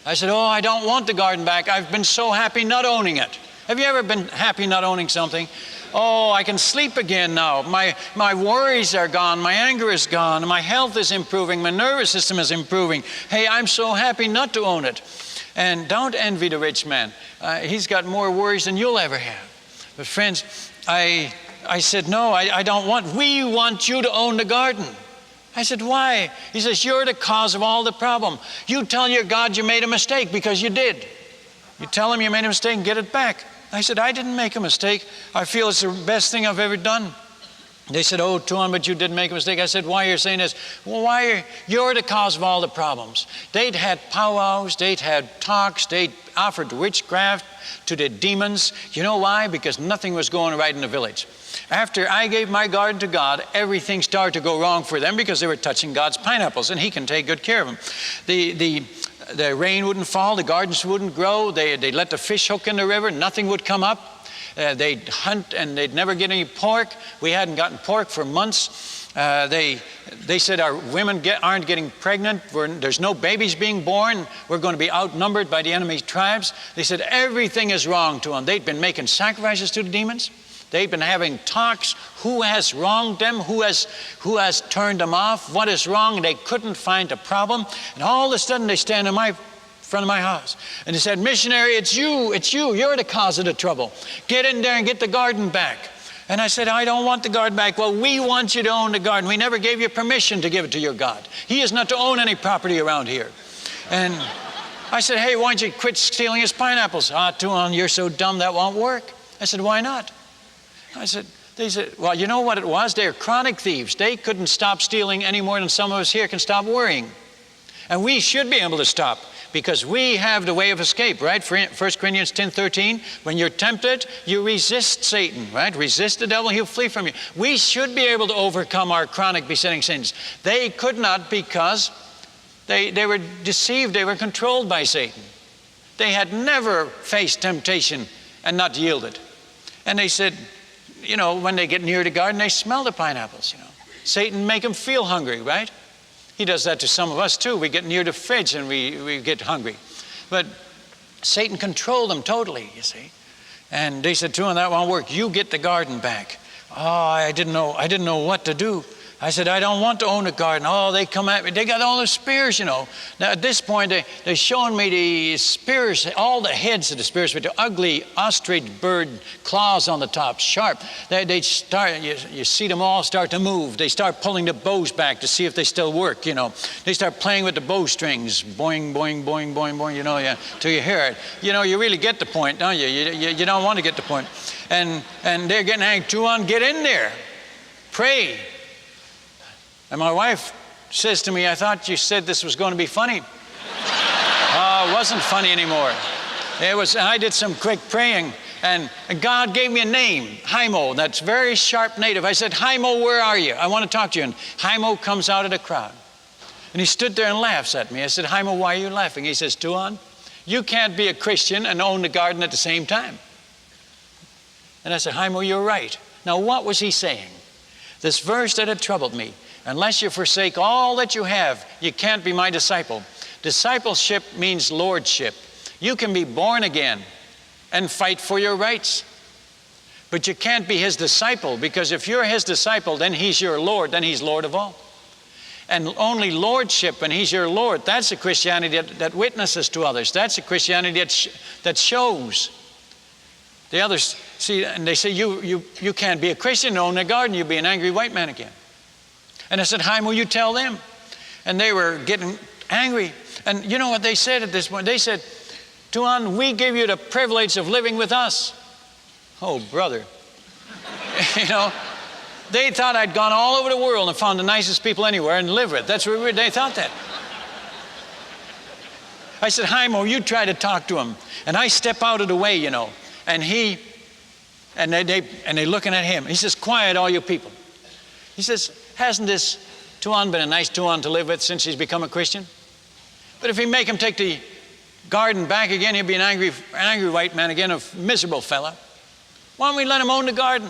I said, oh, I don't want the garden back. I've been so happy not owning it. Have you ever been happy not owning something? Oh, I can sleep again now. My worries are gone. My anger is gone. My health is improving. My nervous system is improving. Hey, I'm so happy not to own it. And don't envy the rich man. He's got more worries than you'll ever have. But friends, I said, no, I don't want. We want you to own the garden. I said, why? He says, you're the cause of all the problem. You tell your God you made a mistake, because you did. You tell him you made a mistake and get it back. I said, I didn't make a mistake. I feel it's the best thing I've ever done. They said, oh, Tuan, but you did make a mistake. I said, why are you saying this? Well, you're the cause of all the problems. They'd had powwows, they'd had talks, they'd offered witchcraft to the demons. You know why? Because nothing was going right in the village. After I gave my garden to God, everything started to go wrong for them, because they were touching God's pineapples, and he can take good care of them. The rain wouldn't fall, the gardens wouldn't grow, they'd let the fish hook in the river, nothing would come up. They'd hunt and they'd never get any pork. We hadn't gotten pork for months. They said our women aren't getting pregnant. There's no babies being born. We're going to be outnumbered by the enemy tribes. They said everything is wrong to them. They'd been making sacrifices to the demons. They've been having talks. Who has wronged them? Who has turned them off? What is wrong? They couldn't find a problem. And all of a sudden they stand in front of my house. And they said, missionary, it's you. You're the cause of the trouble. Get in there and get the garden back. And I said, I don't want the garden back. Well, we want you to own the garden. We never gave you permission to give it to your God. He is not to own any property around here. And I said, hey, why don't you quit stealing his pineapples? Ah, Tuan, you're so dumb, that won't work. I said, why not? They said, well, you know what it was? They're chronic thieves. They couldn't stop stealing any more than some of us here can stop worrying. And we should be able to stop, because we have the way of escape, right? 1 Corinthians 10:13, when you're tempted, you resist Satan, right? Resist the devil, he'll flee from you. We should be able to overcome our chronic besetting sins. They could not, because they were deceived. They were controlled by Satan. They had never faced temptation and not yielded. And they said, you know, when they get near the garden, they smell the pineapples, you know. Satan make them feel hungry, right? He does that to some of us too. We get near the fridge and we get hungry. But Satan controlled them totally, you see. And they said, Tuan, that won't work. You get the garden back. Oh, I didn't know what to do. I said, I don't want to own a garden. Oh, they come at me. They got all the spears, you know. Now, at this point, they're showing me the spears, all the heads of the spears with the ugly ostrich bird claws on the top, sharp. They start, you see them all start to move. They start pulling the bows back to see if they still work, you know. They start playing with the bowstrings, boing, boing, boing, boing, boing, you know, till you hear it. You know, you really get the point, don't you? You don't want to get the point. And they're getting angry. Tuan, get in there. Pray. And my wife says to me, I thought you said this was going to be funny. It wasn't funny anymore. I did some quick praying, and God gave me a name, Haimo. That's very sharp native. I said, Haimo, where are you? I want to talk to you. And Haimo comes out of the crowd. And he stood there and laughs at me. I said, Haimo, why are you laughing? He says, Tuan, you can't be a Christian and own the garden at the same time. And I said, Haimo, you're right. Now, what was he saying? This verse that had troubled me. Unless you forsake all that you have, you can't be my disciple. Discipleship means lordship. You can be born again and fight for your rights. But you can't be his disciple, because if you're his disciple, then he's your Lord, then he's Lord of all. And only lordship, when he's your Lord, that's a Christianity that witnesses to others. That's a Christianity that shows. The others, see, and they say, you can't be a Christian and own a garden, you'll be an angry white man again. And I said, Haimo, you tell them. And they were getting angry. And you know what they said at this point? They said, Tuan, we give you the privilege of living with us. Oh, brother. You know, they thought I'd gone all over the world and found the nicest people anywhere and lived with. That's what they thought that. I said, Jaimo, you try to talk to him. And I step out of the way, you know. And they're looking at him. He says, quiet, all you people. He says, hasn't this Tuan been a nice Tuan to live with since he's become a Christian? But if we make him take the garden back again, he'll be an angry white man again, a miserable fella. Why don't we let him own the garden?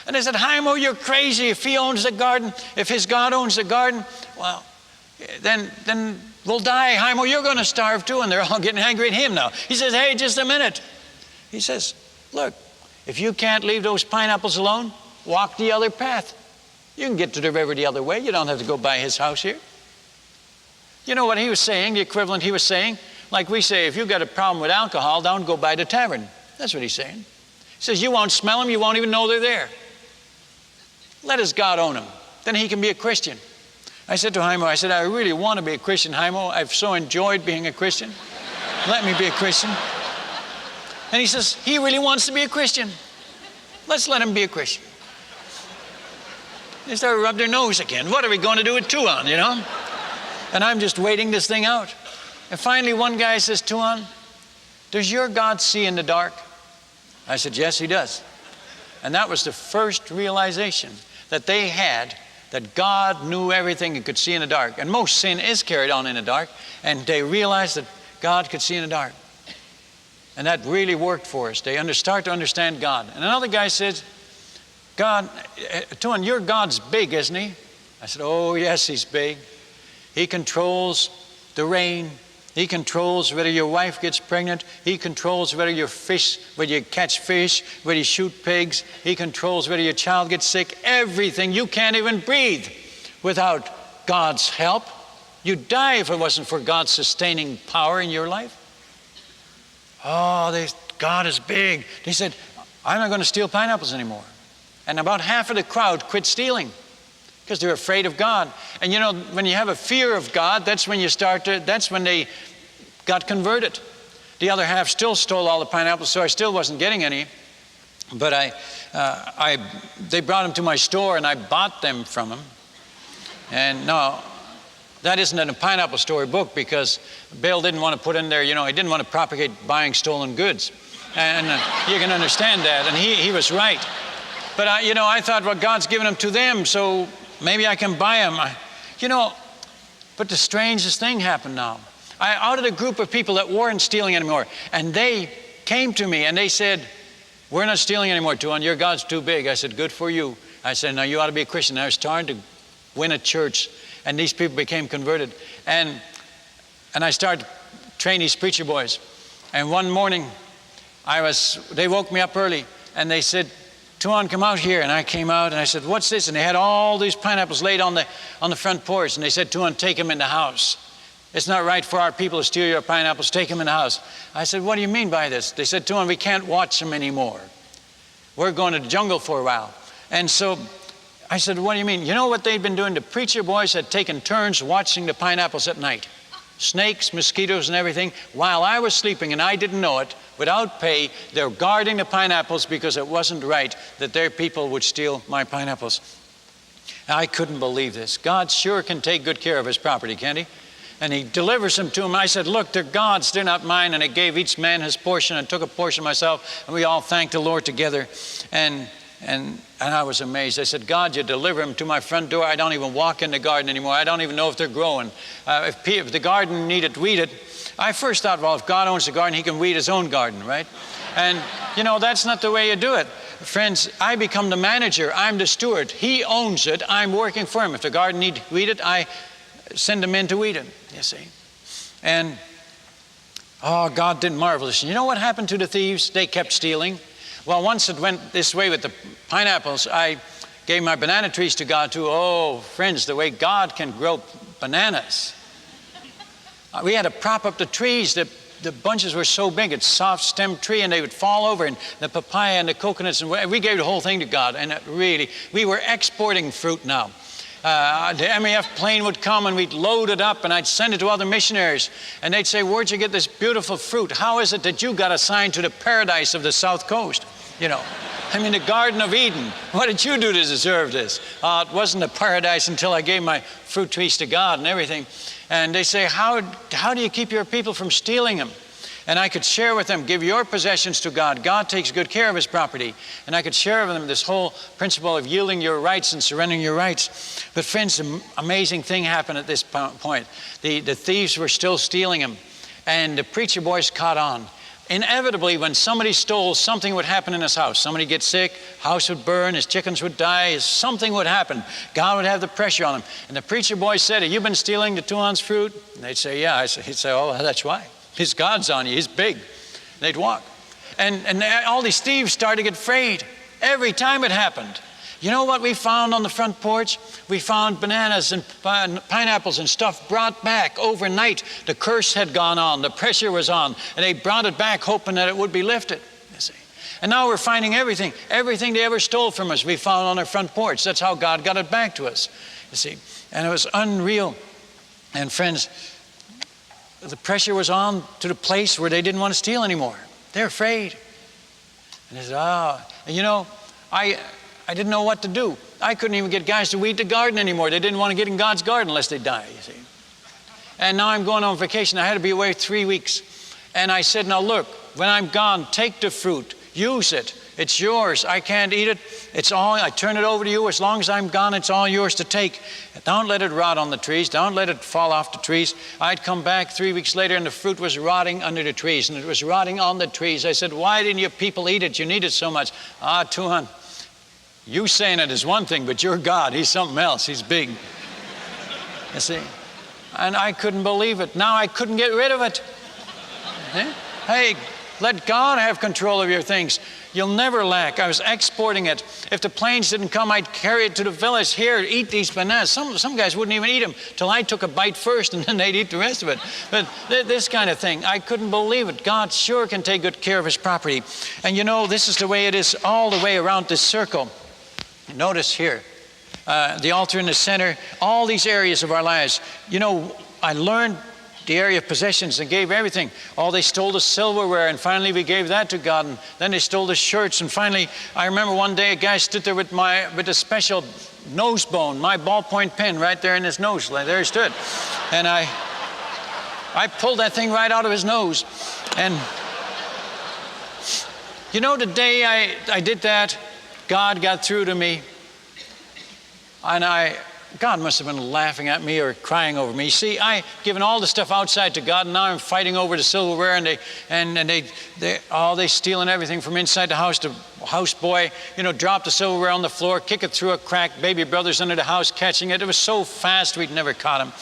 And they said, Jaimo, you're crazy. If he owns the garden, if his God owns the garden, well, then we'll die. Jaimo, you're going to starve too. And they're all getting angry at him now. He says, hey, just a minute. He says, look, if you can't leave those pineapples alone, walk the other path. You can get to the river the other way. You don't have to go by his house here. You know what he was saying, the equivalent he was saying? Like we say, if you've got a problem with alcohol, don't go by the tavern. That's what he's saying. He says, you won't smell them, you won't even know they're there. Let his God own them. Then he can be a Christian. I said to Jaimo, I really want to be a Christian, Jaimo. I've so enjoyed being a Christian. Let me be a Christian. And he says, he really wants to be a Christian. Let's let him be a Christian. They start to rub their nose again. What are we going to do with Tuan, you know? And I'm just waiting this thing out. And finally one guy says, Tuan, does your God see in the dark? I said, yes, he does. And that was the first realization that they had, that God knew everything and could see in the dark. And most sin is carried on in the dark. And they realized that God could see in the dark. And that really worked for us. They start to understand God. And another guy says, God, Tuan, your God's big, isn't he? I said, oh, yes, he's big. He controls the rain. He controls whether your wife gets pregnant. He controls whether you catch fish, whether you shoot pigs. He controls whether your child gets sick. Everything. You can't even breathe without God's help. You'd die if it wasn't for God's sustaining power in your life. Oh, God is big. They said, I'm not going to steal pineapples anymore. And about half of the crowd quit stealing because they're afraid of God. And you know, when you have a fear of God, that's when they got converted. The other half still stole all the pineapples, so I still wasn't getting any. But they brought them to my store and I bought them from them. And no, that isn't in a pineapple story book because Bill didn't want to put in there, you know, he didn't want to propagate buying stolen goods. And you can understand that, and he was right. But I thought, well, God's given them to them, so maybe I can buy them. But the strangest thing happened now. Out of the group of people that weren't stealing anymore, and they came to me and they said, we're not stealing anymore, Tuan, your God's too big. I said, good for you. I said, now you ought to be a Christian. And I was starting to win a church, and these people became converted. And I started to train these preacher boys. And one morning, they woke me up early, and they said, Tuan, come out here. And I came out and I said, what's this? And they had all these pineapples laid on the front porch. And they said, Tuan, take them in the house. It's not right for our people to steal your pineapples. Take them in the house. I said, what do you mean by this? They said, Tuan, we can't watch them anymore. We're going to the jungle for a while. And so I said, what do you mean? You know what they'd been doing? The preacher boys had taken turns watching the pineapples at night. Snakes, mosquitoes, and everything. While I was sleeping and I didn't know it, without pay, they're guarding the pineapples because it wasn't right that their people would steal my pineapples. I couldn't believe this. God sure can take good care of his property, can't he? And he delivers them to him. I said, look, they're God's, they're not mine. And I gave each man his portion and took a portion myself. And we all thanked the Lord together. And I was amazed. I said, God, you deliver them to my front door. I don't even walk in the garden anymore. I don't even know if they're growing. If the garden needed weeded, I first thought, well, if God owns the garden, he can weed his own garden, right? And, that's not the way you do it. Friends, I become the manager. I'm the steward. He owns it. I'm working for him. If the garden needs weeded, I send him in to weed it, you see. And, God did marvelous. You know what happened to the thieves? They kept stealing. Well, once it went this way with the pineapples, I gave my banana trees to God too. Oh, friends, the way God can grow bananas. We had to prop up the trees. The bunches were so big, it's soft-stemmed tree, and they would fall over, and the papaya and the coconuts, and we gave the whole thing to God. And we were exporting fruit now. The MEF plane would come and we'd load it up and I'd send it to other missionaries. And they'd say, where'd you get this beautiful fruit? How is it that you got assigned to the paradise of the South Coast? You know, I mean, the Garden of Eden. What did you do to deserve this? It wasn't a paradise until I gave my fruit trees to God and everything. And they say, how do you keep your people from stealing them? And I could share with them, give your possessions to God. God takes good care of his property. And I could share with them this whole principle of yielding your rights and surrendering your rights. But friends, an amazing thing happened at this point. The thieves were still stealing them. And the preacher boys caught on. Inevitably, when somebody stole, something would happen in his house. Somebody get sick, house would burn, his chickens would die, something would happen. God would have the pressure on him. And the preacher boys said, have you been stealing the 2-ounce fruit? And they'd say, yeah. He'd say, oh, that's why. His God's on you. He's big. They'd walk. And all these thieves started to get afraid. Every time it happened. You know what we found on the front porch? We found bananas and pineapples and stuff brought back overnight. The curse had gone on. The pressure was on. And they brought it back hoping that it would be lifted. You see. And now we're finding everything. Everything they ever stole from us we found on our front porch. That's how God got it back to us. You see. And it was unreal. And friends, the pressure was on to the place where they didn't want to steal anymore. They're afraid. And they said, and you know, I didn't know what to do. I couldn't even get guys to weed the garden anymore. They didn't want to get in God's garden unless they die, you see. And now I'm going on vacation. I had to be away 3 weeks. And I said, now look, when I'm gone, take the fruit, use it. It's yours. I can't eat it. It's all, I turn it over to you. As long as I'm gone, it's all yours to take. Don't let it rot on the trees. Don't let it fall off the trees. I'd come back 3 weeks later and the fruit was rotting under the trees and it was rotting on the trees. I said, why didn't you people eat it? You need it so much. Tuhan, you saying it is one thing, but your God, he's something else. He's big. You see? And I couldn't believe it. Now I couldn't get rid of it. Hey, let God have control of your things. You'll never lack. I was exporting it. If the planes didn't come, I'd carry it to the village. Here, eat these bananas. Some guys wouldn't even eat them till I took a bite first and then they'd eat the rest of it. But this kind of thing, I couldn't believe it. God sure can take good care of his property. And you know, this is the way it is all the way around this circle. Notice here, the altar in the center, all these areas of our lives. You know, I learned the area of possessions and gave everything. They stole the silverware and finally we gave that to God. And then they stole the shirts and finally, I remember one day a guy stood there with a special nose bone, my ballpoint pen right there in his nose. There he stood. And I pulled that thing right out of his nose. And you know, the day I did that, God got through to me. And God must have been laughing at me or crying over me. See, I given all the stuff outside to God, and now I'm fighting over the silverware, and they stealing everything from inside the house. The houseboy, drop the silverware on the floor, kick it through a crack. Baby brother's under the house catching it. It was so fast we'd never caught him.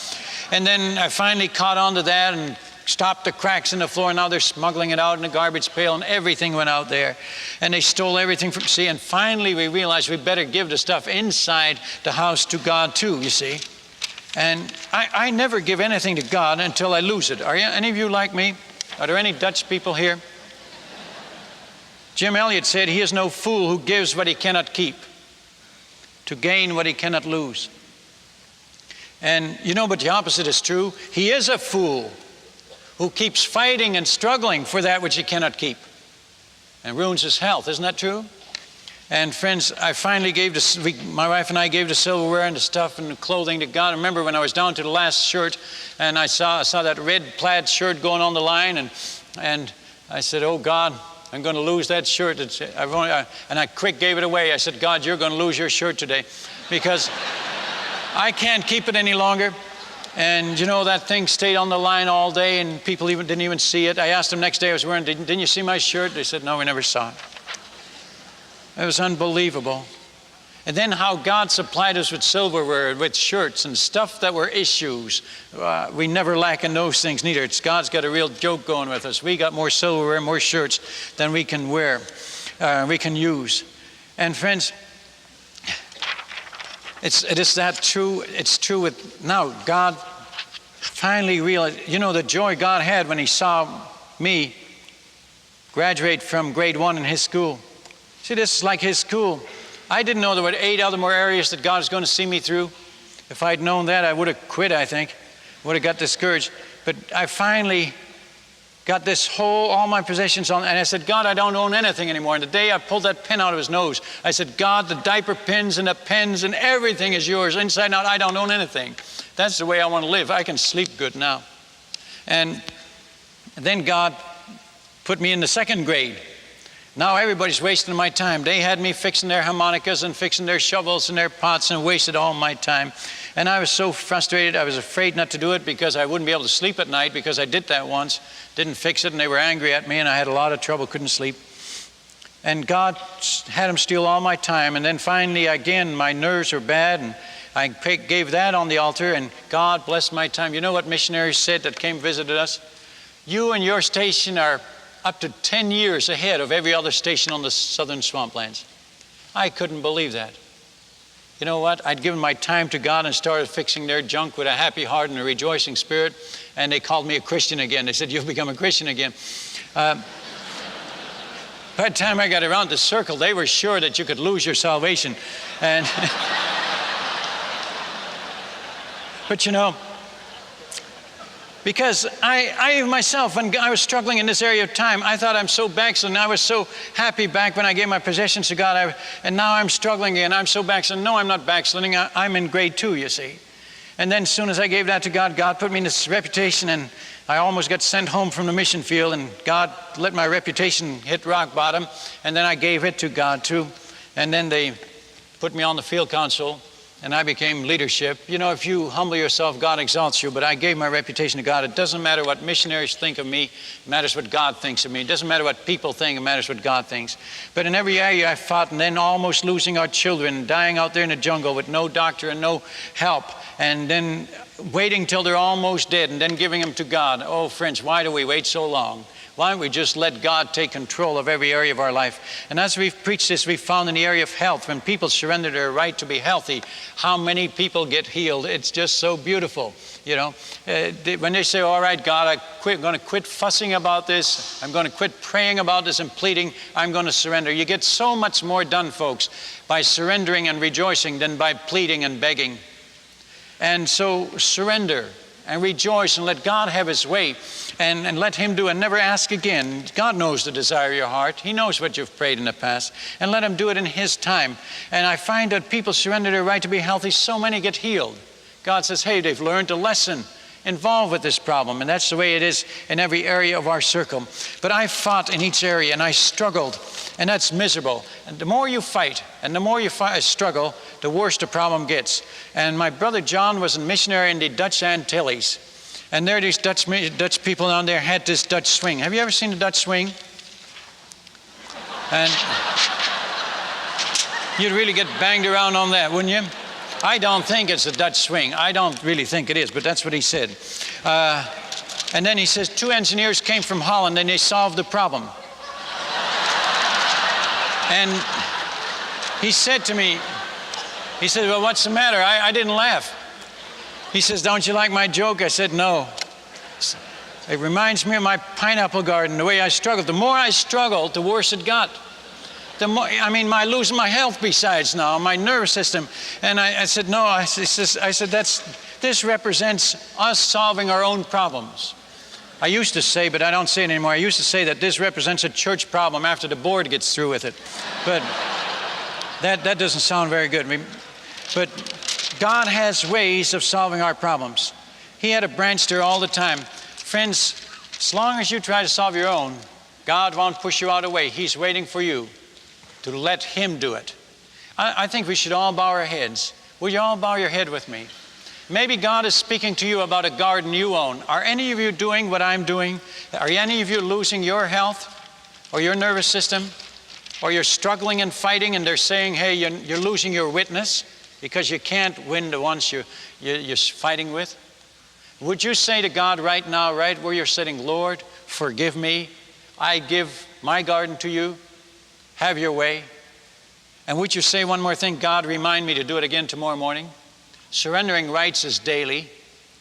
And then I finally caught on to that and stopped the cracks in the floor. Now they're smuggling it out in a garbage pail, and everything went out there. And they stole everything from, and finally we realized we better give the stuff inside the house to God too, you see. And I never give anything to God until I lose it. Are any of you like me? Are there any Dutch people here? Jim Elliot said, he is no fool who gives what he cannot keep to gain what he cannot lose. And but the opposite is true. He is a fool who keeps fighting and struggling for that which he cannot keep and ruins his health. Isn't that true? And friends, I finally my wife and I gave the silverware and the stuff and the clothing to God. I remember when I was down to the last shirt and I saw that red plaid shirt going on the line and I said, oh God, I'm going to lose that shirt. And I quick gave it away. I said, God, you're going to lose your shirt today because I can't keep it any longer. And that thing stayed on the line all day and people didn't even see it. I asked them next day I was wearing, didn't you see my shirt? They said, no, we never saw it. It was unbelievable. And then how God supplied us with silverware, with shirts and stuff that were issues. We never lack in those things neither. God's got a real joke going with us. We got more silverware, more shirts than we can wear, we can use. And friends, it is that true. It's true with now. God finally realized, the joy God had when he saw me graduate from grade 1 in his school. See, this is like his school. I didn't know there were 8 other more areas that God was going to see me through. If I'd known that, I would have quit, I think. Would have got discouraged. But I finally got all my possessions on, and I said, God, I don't own anything anymore. And the day I pulled that pin out of his nose, I said, God, the diaper pins and the pens and everything is yours, inside and out. I don't own anything. That's the way I want to live. I can sleep good now. And then God put me in the second grade. Now everybody's wasting my time. They had me fixing their harmonicas and fixing their shovels and their pots and wasted all my time. And I was so frustrated. I was afraid not to do it because I wouldn't be able to sleep at night because I did that once. Didn't fix it and they were angry at me and I had a lot of trouble, couldn't sleep. And God had them steal all my time. And then finally, again, my nerves were bad and I gave that on the altar and God blessed my time. You know what missionaries said that came visited us? You and your station are up to 10 years ahead of every other station on the southern swamplands. I couldn't believe that. You know what? I'd given my time to God and started fixing their junk with a happy heart and a rejoicing spirit, and they called me a Christian again. They said, you've become a Christian again. By the time I got around the circle, they were sure that you could lose your salvation. And but you know, because I myself, when I was struggling in this area of time, I thought I'm so backslidden. I was so happy back when I gave my possessions to God, and now I'm struggling again. I'm so backslidden. No, I'm not backsliding. I'm in grade 2, you see. And then as soon as I gave that to God, God put me in this reputation, and I almost got sent home from the mission field, and God let my reputation hit rock bottom, and then I gave it to God too. And then they put me on the field council, and I became leadership. You know, if you humble yourself, God exalts you. But I gave my reputation to God. It doesn't matter what missionaries think of me. It matters what God thinks of me. It doesn't matter what people think. It matters what God thinks. But in every area I fought, and then almost losing our children, dying out there in the jungle with no doctor and no help, and then waiting till they're almost dead, and then giving them to God. Oh, friends, why do we wait so long? Why don't we just let God take control of every area of our life? And as we've preached this, we've found in the area of health, when people surrender their right to be healthy, how many people get healed. It's just so beautiful. You know, when they say, all right, God, I'm going to quit fussing about this. I'm going to quit praying about this and pleading. I'm going to surrender. You get so much more done, folks, by surrendering and rejoicing than by pleading and begging. And so surrender and rejoice and let God have his way and let him do and never ask again. God knows the desire of your heart. He knows what you've prayed in the past, and let him do it in his time. And I find that people surrender their right to be healthy, so many get healed. God says, hey, they've learned a lesson involved with this problem, and that's the way it is in every area of our circle. But I fought in each area and I struggled, and that's miserable. And the more you fight and the more you struggle, the worse the problem gets. And my brother John was a missionary in the Dutch Antilles, and there these Dutch people down there had this Dutch swing. Have you ever seen the Dutch swing? And you'd really get banged around on that, wouldn't you? I don't think it's a Dutch swing. I don't really think it is, but that's what he said. And then he says, 2 engineers came from Holland and they solved the problem. And he said to me, he said, well, what's the matter? I didn't laugh. He says, don't you like my joke? I said, no. It reminds me of my pineapple garden, the way I struggled. The more I struggled, the worse it got. The more, I losing my health besides now, my nervous system. And I said, no, I said, this represents us solving our own problems. I used to say, but I don't say it anymore, I used to say that this represents a church problem after the board gets through with it. But that doesn't sound very good. But God has ways of solving our problems. He had a branch there all the time. Friends, as long as you try to solve your own, God won't push you out of the way. He's waiting for you to let him do it. I think we should all bow our heads. Will you all bow your head with me? Maybe God is speaking to you about a garden you own. Are any of you doing what I'm doing? Are any of you losing your health or your nervous system? Or you're struggling and fighting and they're saying, hey, you're losing your witness because you can't win the ones you're fighting with? Would you say to God right now, right where you're sitting, Lord, forgive me. I give my garden to you. Have your way. And would you say one more thing? God, remind me to do it again tomorrow morning. Surrendering rights is daily.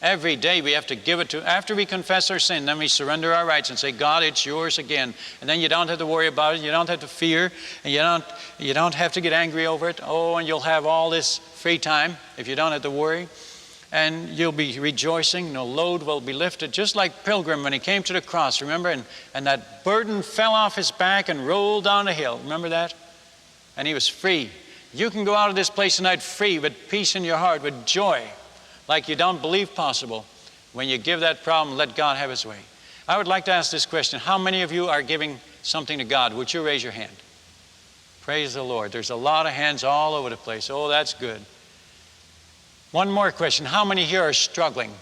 Every day we have to give it to, after we confess our sin, then we surrender our rights and say, God, it's yours again. And then you don't have to worry about it, you don't have to fear, and you don't have to get angry over it. Oh, and you'll have all this free time if you don't have to worry. And you'll be rejoicing, no load will be lifted. Just like Pilgrim when he came to the cross, remember? And that burden fell off his back and rolled down a hill. Remember that? And he was free. You can go out of this place tonight free, with peace in your heart, with joy, like you don't believe possible, when you give that problem, let God have his way. I would like to ask this question. How many of you are giving something to God? Would you raise your hand? Praise the Lord. There's a lot of hands all over the place. Oh, that's good. One more question. How many here are struggling?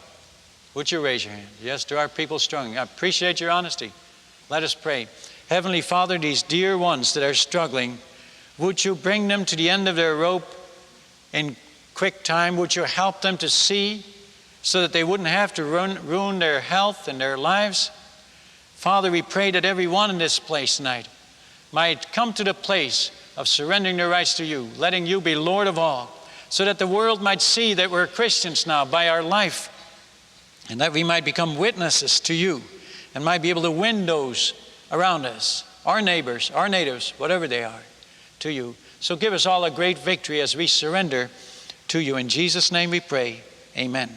Would you raise your hand? Yes, there are people struggling. I appreciate your honesty. Let us pray. Heavenly Father, these dear ones that are struggling, would you bring them to the end of their rope in quick time? Would you help them to see so that they wouldn't have to ruin their health and their lives? Father, we pray that everyone in this place tonight might come to the place of surrendering their rights to you, letting you be Lord of all, so that the world might see that we're Christians now by our life, and that we might become witnesses to you and might be able to win those around us, our neighbors, our natives, whatever they are, to you. So give us all a great victory as we surrender to you. In Jesus' name we pray. Amen.